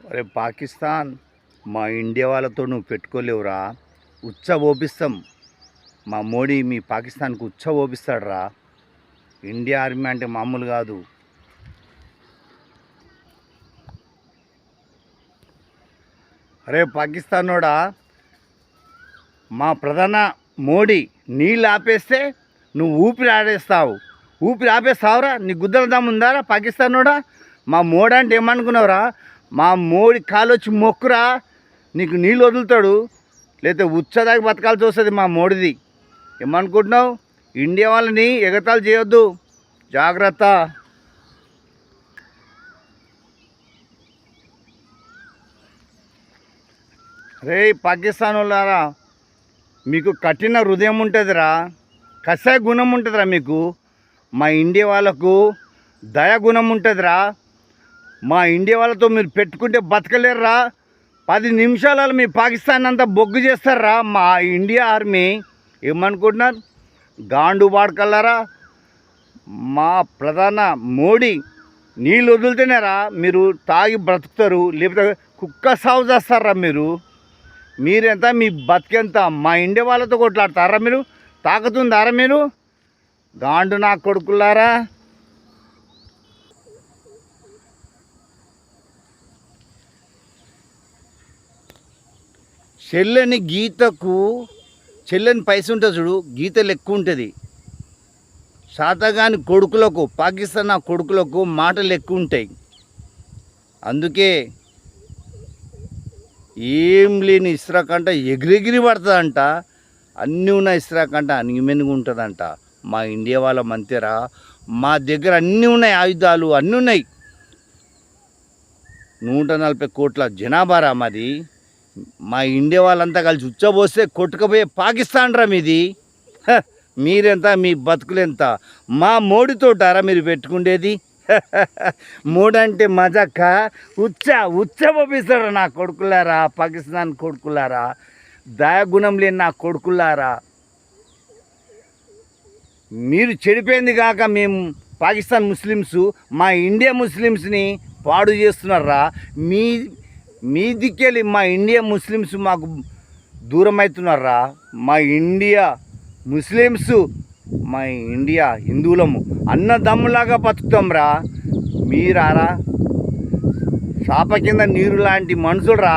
అరే పాకిస్తాన్, మా ఇండియా వాళ్ళతో నువ్వు పెట్టుకోలేవురా. ఉచ్చ ఓపిస్తాం. మా మోడీ మీ పాకిస్తాన్కి ఉచ్చ ఓపిస్తాడురా. ఇండియా ఆర్మీ అంటే మామూలు కాదు. అరే పాకిస్తానోడా, మా ప్రధాన మోడీ నీళ్ళు ఆపేస్తే నువ్వు ఊపిరి ఆడేస్తావు. ఊపిరి ఆపేస్తావురా? నీ గుద్దల దమ్ముందారా పాకిస్తానోడా? మా మోడీ అంటే ఏమనుకున్నావురా? మా మోడీ కాలు వచ్చి మొక్కురా, నీకు నీళ్ళు వదులుతాడు. లేకపోతే ఉచ్చదాకి బతకాల్సి వస్తుంది మా మోడీది. ఏమనుకుంటున్నావు? ఇండియా వాళ్ళని ఎగతాళి చేయొద్దు, జాగ్రత్త. రే పాకిస్తాన్ వాళ్ళారా, మీకు కఠిన హృదయం ఉంటుందిరా, కషాయ గుణం ఉంటుందిరా మీకు. మా ఇండియా వాళ్ళకు దయ గుణం ఉంటుందిరా. మా ఇండియా వాళ్ళతో మీరు పెట్టుకుంటే బతకలేరురా. 10 నిమిషాలలో మీ పాకిస్తాన్ అంతా బొగ్గు చేస్తారా మా ఇండియా ఆర్మీ. ఏమనుకుంటున్నారు? గాండు వాడకల్లారా. మా ప్రధాన మోడీ నీళ్ళు వదులుతేనేరా మీరు తాగి బ్రతుకుతారు, లేకపోతే కుక్క సాగు చేస్తారా మీరు. మీరెంత, మీ బతికెంత? మా ఇండియా వాళ్ళతో కొట్లాడతారా మీరు? తాకుతుందారా మీరు? గాండు నా కొడుకులారా. చెల్లని గీతకు, చెల్లని పైస ఉంటుంది చూడు, గీతలు ఎక్కువ ఉంటుంది. శాతగాని కొడుకులకు, పాకిస్తాన్ కొడుకులకు మాటలు ఎక్కువ ఉంటాయి. అందుకే ఏం లేని ఇస్రాకంట ఎగిరెగిరి పడుతుందంట. అన్నీ ఉన్న ఇస్రాకంట అనిమెనుగు ఉంటుందంట. మా ఇండియా వాళ్ళ మంతేరా. మా దగ్గర అన్నీ ఉన్నాయి, ఆయుధాలు అన్నీ ఉన్నాయి. 140 కోట్ల జనాభారా మాది. మా ఇండియా వాళ్ళంతా కలిసి ఉచ్చబోస్తే కొట్టుకుపోయే పాకిస్తాన్ రా మీది. మీరెంత, మీ బతుకులెంత? మా మోడీతోటారా మీరు పెట్టుకుండేది? మోడీ అంటే మజాక? ఉచ్చ పంపిస్తారా నా కొడుకులారా, పాకిస్తాన్ కొడుకులారా, దయాగుణం లేని నా కొడుకులారా. మీరు చెడిపోయింది కాక మేము పాకిస్తాన్ ముస్లిమ్స్ మా ఇండియా ముస్లిమ్స్ని పాడు చేస్తున్నారా. మీ దిక్కెళ్ళి మా ఇండియా ముస్లిమ్స్ మాకు దూరం అవుతున్నారా. మా ఇండియా ముస్లిమ్స్, మా ఇండియా హిందువులము అన్నదమ్ములాగా బతుకుతాంరా. మీరారా చాప కింద నీరు లాంటి మనుషులరా.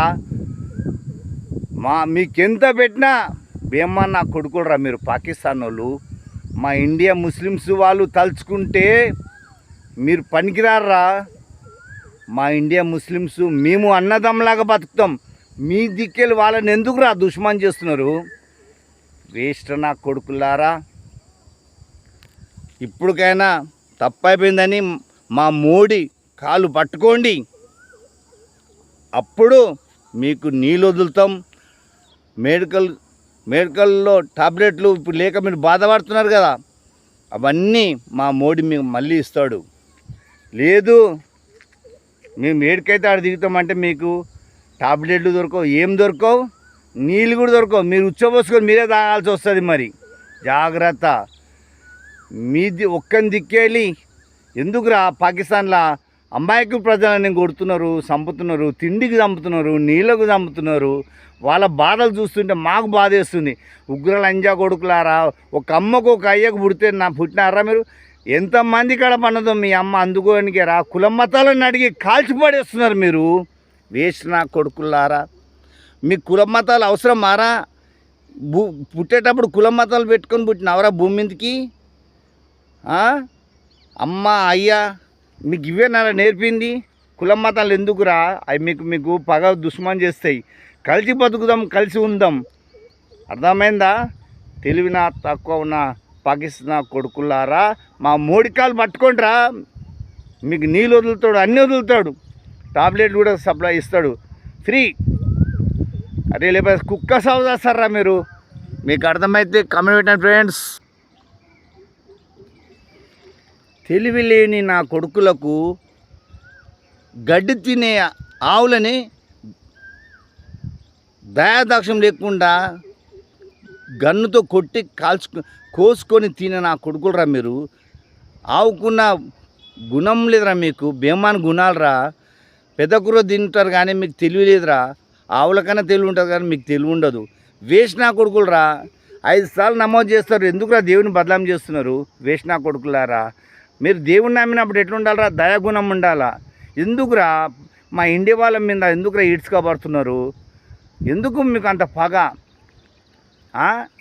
మీకెంత పెట్టినా భీమన్న కొడుకులరా మీరు పాకిస్తాన్ వాళ్ళు. మా ఇండియా ముస్లిమ్స్ వాళ్ళు తలుచుకుంటే మీరు పనికిరారా. మా ఇండియా ముస్లిమ్స్ మేము అన్నదమ్ములాగా బతుకుతాం. మీ దిక్కెళ్ళి వాళ్ళని ఎందుకురా దుష్మన్ చేస్తున్నారు? వేస్ట్ నా కొడుకులారా. ఇప్పటికైనా తప్పైపోయిందని మా మోడీ కాలు పట్టుకోండి, అప్పుడు మీకు నీళ్ళు వదులుతాం. మెడికల్లో టాబ్లెట్లు ఇప్పుడు లేక మీరు బాధపడుతున్నారు కదా, అవన్నీ మా మోడీ మీకు మళ్ళీ ఇస్తాడు. లేదు మేము ఏడికైతే ఆడ దిగుతామంటే మీకు టాబ్లెట్లు దొరకవు, ఏం దొరకవు, నీళ్ళు కూడా దొరకవు. మీరు ఉచ్చబోసుకొని మీరే తాగాల్సి వస్తుంది. మరి జాగ్రత్త. మీది ఒక్కని దిక్కేళ్ళి ఎందుకురా పాకిస్తాన్లో అమాయకు ప్రజలని కొడుతున్నారు, చంపుతున్నారు, తిండికి చంపుతున్నారు, నీళ్ళకు చంపుతున్నారు. వాళ్ళ బాధలు చూస్తుంటే మాకు బాధ వేస్తుంది. ఉగ్రలు అంజా కొడుకులారా. ఒక అమ్మకు ఒక అయ్యకు పుడితే పుట్టినారా మీరు? ఎంతమంది కాడ పన్నదో మీ అమ్మ అందుకోనికే రా. కులం మతాలను అడిగి కాల్చిపడేస్తున్నారు మీరు. వేస్ట్ నా కొడుకులారా. మీ కులం మతాలు అవసరం మారా? పుట్టేటప్పుడు కులం మతాలు పెట్టుకొని పుట్టినవరా భూమి మీదకి? అమ్మ అయ్యా మీకు ఇవేనారా నేర్పింది? కులం మతాలు ఎందుకురా? అవి మీకు పగ దుష్మన్ చేస్తాయి. కలిసి బతుకుదాం, కలిసి ఉందాం. అర్థమైందా? తెలివిన తక్కువ ఉన్న పాకిస్తాన్ కొడుకులారా, మా మోడీ కాలు పట్టుకుంటారా. మీకు నీళ్ళు వదులుతాడు, అన్నీ వదులుతాడు, టాబ్లెట్ కూడా సప్లై ఇస్తాడు ఫ్రీ. అదే లేకపోతే కుక్క సాగు చేస్తారా మీరు? మీకు అర్థమైతే కామెంట్ పెట్టండి ఫ్రెండ్స్. తెలివి లేని నా కొడుకులకు గడ్డి తినే ఆవులని దయాదాక్షం లేకుండా గన్నుతో కొట్టి కోసుకొని తినే నా కొడుకులరా మీరు. ఆవుకున్న గుణం లేదురా మీకు, బేమాన్ గుణాలరా. పెద్ద కూర తింటారు కానీ మీకు తెలివి లేదురా. ఆవులకన్నా తెలివి ఉంటుంది కానీ మీకు తెలివి ఉండదు. వేసిన కొడుకులరా, 5 సార్లు నమోదు చేస్తారు. ఎందుకురా దేవుని బదలాం చేస్తున్నారు? వేసిన కొడుకులారా, మీరు దేవుని నమ్మినప్పుడు ఎట్లుండాలరా? దయాగుణం ఉండాలా. ఎందుకురా మా ఇండియా వాళ్ళ మీద ఎందుకురా ఈడ్చుకోబడుతున్నారు? ఎందుకు మీకు అంత పగ?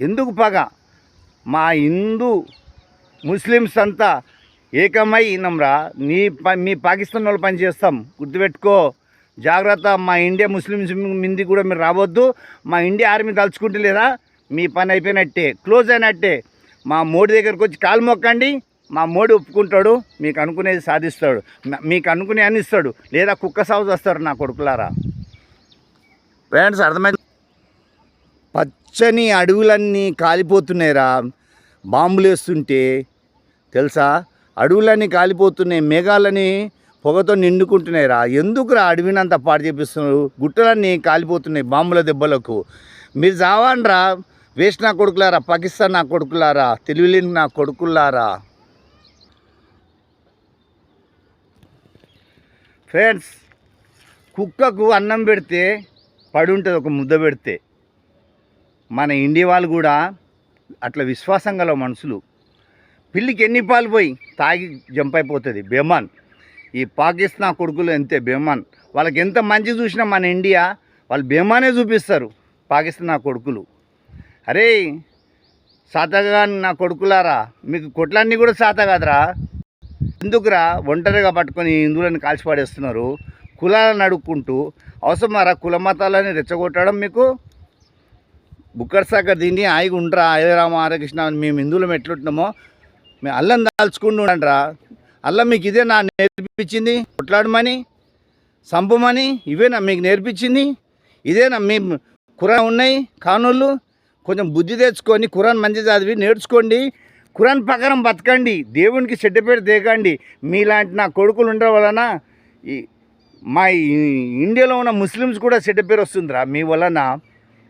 ఎందుకు పగ? మా హిందూ ముస్లిమ్స్ అంతా ఏకమై నమ్రా మీ పాకిస్తాన్ వాళ్ళు పని చేస్తాం, గుర్తుపెట్టుకో. జాగ్రత్త. మా ఇండియా ముస్లిమ్స్ మింది కూడా మీరు రావద్దు. మా ఇండియా ఆర్మీ తలుచుకుంటే లేదా మీ పని అయిపోయినట్టే, క్లోజ్ అయినట్టే. మా మోడీ దగ్గరికి వచ్చి కాలు మొక్కండి, మా మోడీ ఒప్పుకుంటాడు, మీకు అనుకునేది సాధిస్తాడు, మీకు అనుకునే అని ఇస్తాడు. లేదా కుక్క సాగు వస్తారు నా కొడుకులారా. ఫ్రెండ్స్ అర్థమైంది? పచ్చని అడవులన్నీ కాలిపోతున్నాయిరా బాంబులు వేస్తుంటే, తెలుసా? అడవులన్నీ కాలిపోతున్నాయి, మేఘాలని పొగతో నిండుకుంటున్నాయిరా. ఎందుకురా అడవినంత పాడు చేపిస్తున్నారు? గుట్టలన్నీ కాలిపోతున్నాయి బాంబుల దెబ్బలకు. మీరు చావండ్రా వేస్ట్ నా కొడుకులారా, పాకిస్తాన్ నా కొడుకులారా, తెలివిలేని నా కొడుకులారా. ఫ్రెండ్స్, కుక్కకు అన్నం పెడితే పడి ఉంటుంది, ఒక ముద్ద పెడితే. మన ఇండియా వాళ్ళు కూడా అట్లా విశ్వాసం గల మనుషులు. పిల్లికి ఎన్ని పాలు పోయి తాగి జంప్ అయిపోతుంది బేమాన్. ఈ పాకిస్తాన్ కొడుకులు అంతే బేమాన్. వాళ్ళకి ఎంత మంచి చూసినా మన ఇండియా వాళ్ళు బేమానే చూపిస్తారు. పాకిస్తాన్ కొడుకులు. అరే సాతగా నా కొడుకులారా, మీకు కొట్లన్నీ కూడా సాత కాదురా. ఎందుకురా ఒంటరిగా పట్టుకొని హిందువులను కాల్చిపాడేస్తున్నారు? కులాలను అడుక్కుంటూ అవసరమారా కుల మతాలని రెచ్చగొట్టడం? మీకు బుక్కర్ సాగర్ దీన్ని ఆయిగా ఉండరా. హరే రామ హరే కృష్ణ మేము హిందువులం ఎట్లుంటున్నామో మేము అల్లం దాల్చుకుంటూ ఉండండిరా. అల్లం మీకు ఇదే నా నేర్పించింది? కొట్లాడమని, సంపమని ఇవేనా మీకు నేర్పించింది? ఇదేనా మీ ఖురాన్ ఉన్నాయి కానూళ్ళు? కొంచెం బుద్ధి తెచ్చుకొని ఖురాన్ మంచి చదివి నేర్చుకోండి. ఖురాన్ ప్రకారం బతకండి. దేవునికి చెడ్డ పేరు తేకండి. మీలాంటి నా కొడుకులు ఉండడం వలన మా ఇండియాలో ఉన్న ముస్లిమ్స్ కూడా చెడ్డ పేరు వస్తుందిరా మీ వలన.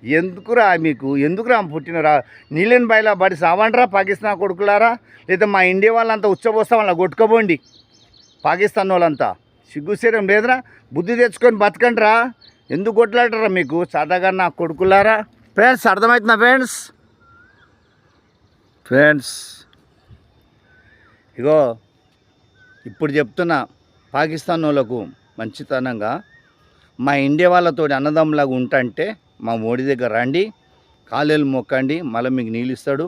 ఎందుకురా మీకు? ఎందుకురా పుట్టినరా? నీళ్ళని బయలా పడి సావండ్రా పాకిస్తాన్ కొడుకులారా. లేదా మా ఇండియా వాళ్ళంతా ఉచ్చబోస్తాం వాళ్ళ కొట్టుకోబోండి. పాకిస్తాన్ వాళ్ళంతా సిగ్గుసేరం లేదురా. బుద్ధి తెచ్చుకొని బతకండిరా. ఎందుకు కొట్లాడరా మీకు సాదాగా నా కొడుకులారా? ఫ్రెండ్స్ అర్థమవుతుందా? ఫ్రెండ్స్ ఇగో ఇప్పుడు చెప్తున్నా, పాకిస్తాన్ వాళ్ళకు మంచితనంగా మా ఇండియా వాళ్ళతో అన్నదమ్ములాగా ఉంటాంటే మా మోడీ దగ్గర రండి, కాలేలు మొక్కండి, మళ్ళీ మీకు నీళ్ళు ఇస్తాడు,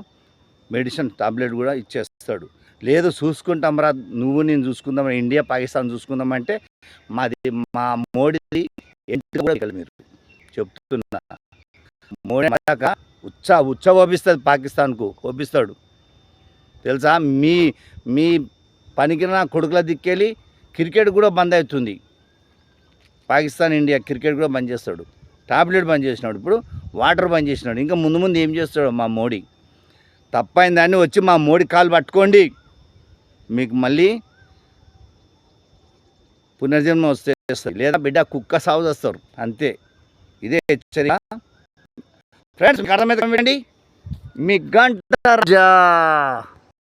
మెడిసిన్ టాబ్లెట్ కూడా ఇచ్చేస్తాడు. లేదు చూసుకుంటాంరా నువ్వు నేను చూసుకుందాం, ఇండియా పాకిస్తాన్ చూసుకుందామంటే మా మోడీది ఏంటి కూడా మీరు చెప్తున్నా. మోడీ మళ్ళాక ఉచ్చ ఓపిస్తుంది, పాకిస్తాన్కు ఓపిస్తాడు తెలుసా. మీ పనికిన కొడుకుల దిక్కెళ్ళి క్రికెట్ కూడా బంద్ అవుతుంది. పాకిస్తాన్ ఇండియా క్రికెట్ కూడా బంద్ చేస్తాడు. టాబ్లెట్ బంద్ చేసినాడు, ఇప్పుడు వాటర్ బంద్ చేసినాడు. ఇంకా ముందు ఏం చేస్తాడు మా మోడీ? తప్పైన దాన్ని వచ్చి మా మోడీ కాలు పట్టుకోండి, మీకు మళ్ళీ పునర్జన్మ వస్తుంది. లేదా బిడ్డ కుక్క సాగు చేస్తారు అంతే. ఇదే హెచ్చరిక ఫ్రెండ్స్. మీకు అర్థమైందండి? మీ గంట రాజా.